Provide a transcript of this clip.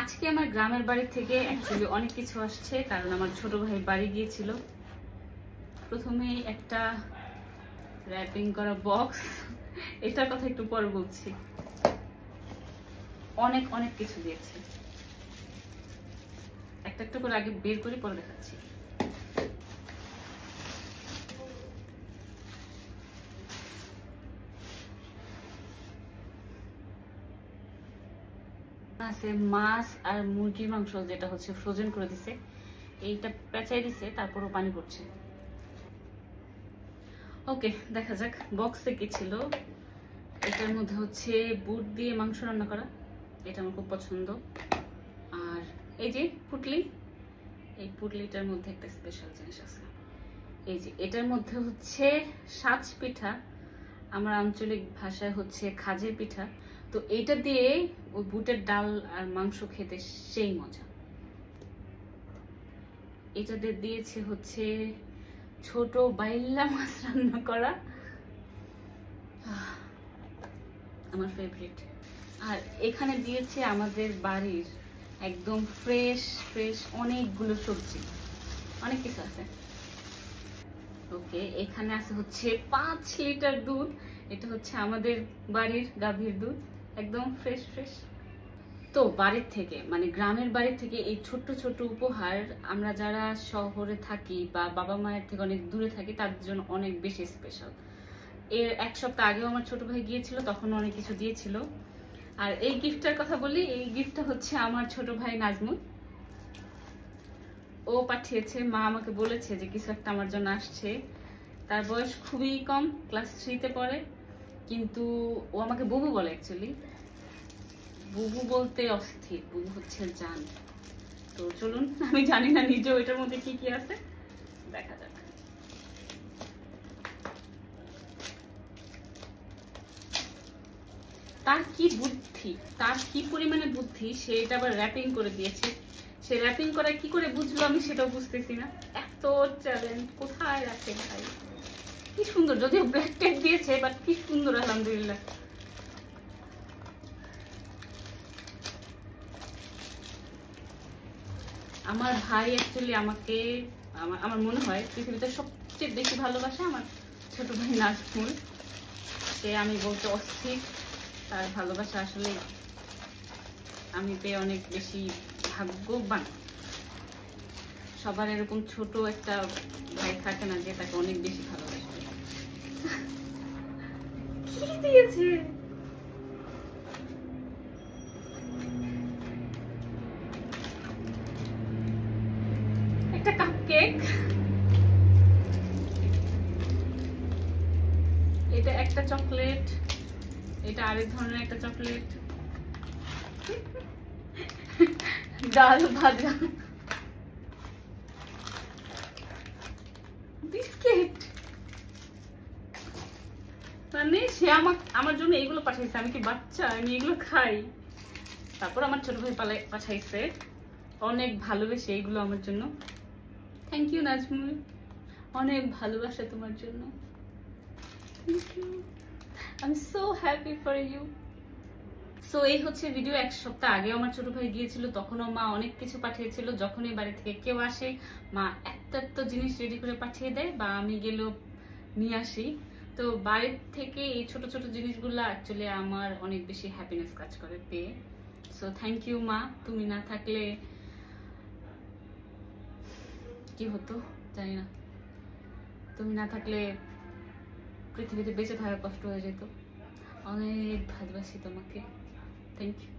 আজকে আমার গ্রামের বাড়ি থেকে অ্যাকচুয়ালি অনেক কিছু আসছে, কারণ আমার ছোট ভাই বাড়ি গিয়েছিল। প্রথমেই একটা র্যাপিং করা বক্স, এটার কথা একটু পরে বলছি। অনেক অনেক কিছু দিয়েছে, একটা একটা করে আগে বের করে পরে দেখাচ্ছি। আছে মাছ আর মুরগির মাংস, যেটা হচ্ছে ফ্রোজেন করে দিছে। এইটা পেঁচাই দিছে, তারপরও পানি পড়ছে। ওকে, দেখা যাক বক্সে কি ছিল। এটার মধ্যে হচ্ছে বুট দিয়ে মাংস রান্না করা, এটা আমার খুব পছন্দ। আর এই যে পুটলি, এই পুটলিটার মধ্যে একটা স্পেশাল জিনিস আছে। এই যে এটার মধ্যে হচ্ছে সাজ পিঠা, আমার আঞ্চলিক ভাষায় হচ্ছে খাজের পিঠা। তো এইটা দিয়ে ওই বুটের ডাল আর মাংস খেতে সেই মজা। এটাতে দিয়েছে হচ্ছে ছোট বাইল্লা মাছ রান্না করা, আমার ফেভারিট। আর এখানে দিয়েছে আমাদের বাড়ির একদম ফ্রেশ ফ্রেশ অনেকগুলো সবজি, অনেক কিছু আছে। ওকে, এখানে আছে হচ্ছে 5 লিটার দুধ, এটা হচ্ছে আমাদের বাড়ির গাভীর দুধ, একদম ফ্রেশ ফ্রেশ। তো বাড়ির থেকে, মানে গ্রামের বাড়ি থেকে এই ছোট্ট ছোট্ট উপহার আমরা যারা শহরে থাকি বা বাবা মায়ের থেকে অনেক দূরে থাকি তাদের জন্য অনেক বেশি স্পেশাল। এর 1 সপ্তাহ আগেও আমার ছোট ভাই গিয়েছিল, তখন অনেক কিছু দিয়েছিল। আর এই গিফটটার কথা বলি, এই গিফটটা হচ্ছে আমার ছোট ভাই নাজমুল, ও পাঠিয়েছে। মা আমাকে বলেছে যে কিছু একটা আমার জন্য আসছে। তার বয়স খুবই কম, ক্লাস 3-তে পড়ে, কিন্তু ও আমাকে বুবু বলে। অ্যাকচুয়ালি বুবু বলতে অস্থির, বুবু হচ্ছে জান। তো চলুন, আমি জানি না নিজেও এটার মধ্যে কি কি আছে, দেখা যাক। তার কি বুদ্ধি, তার কি পরিমাণে বুদ্ধি, সে এটা আবার র্যাপিং করে দিয়েছে। সে র্যাপিং করা কি করে বুঝলো আমি সেটাও বুঝতেছি না। এত ট্যালেন্ট কোথায় রাখে ভাই, কি সুন্দর। যদিও ব্ল্যাক টেপ দিয়েছে, বাট কি সুন্দর, আলহামদুলিল্লাহ। আমার ভাই অ্যাকচুয়ালি আমাকে, আমার মনে হয় পৃথিবীতে সবচেয়ে বেশি ভালোবাসে আমার ছোট ভাই নাজমুল। সে আমি বলতে অস্থির, তার ভালোবাসা আসলে আমি পেয়ে অনেক বেশি ভাগ্যবান। সবার এরকম ছোট একটা ভাই থাকে না যে তাকে অনেক বেশি ভালোবাসে। কি দিয়েছে, একটা কাপকেক, এটা একটা চকলেট, এটা আরেক ধরনের একটা চকলেট, ডাল ভাজা, বিস্কিট। মানে সে আমার জন্য এগুলো পাঠাইছে। আমি কি বাচ্চা, আমি এগুলো খাই? তারপর আমার ছোট ভাই পাঠাইছে অনেক ভালোবেসে এগুলো আমার জন্য। থ্যাংক ইউ নাজমুল, অনেক ভালোবাসা তোমার জন্য। Thank you, I am so happy for you. So এই হচ্ছে ভিডিও। 1 সপ্তাহ আগে আমার ছোট ভাই গিয়েছিল, তখনও মা অনেক কিছু পাঠিয়েছিল। যখনই বাড়ি থেকে কেউ আসে মা এত জিনিস রেডি করে পাঠিয়ে দেয়, বা আমি গেলেও নিয়ে আসি। তো বাড়ির থেকে এই ছোট ছোট জিনিসগুলো অ্যাকচুয়ালি আমার অনেক বেশি হ্যাপিনেস কাজ করে পেয়ে। সো থ্যাংক ইউ মা, তুমি না থাকলে কি হতো জানি না, তুমি না থাকলে পৃথিবীতে বেঁচে থাকা কষ্ট হয়ে যেত। অনেক ভালোবাসি তোমাকে, থ্যাংক ইউ।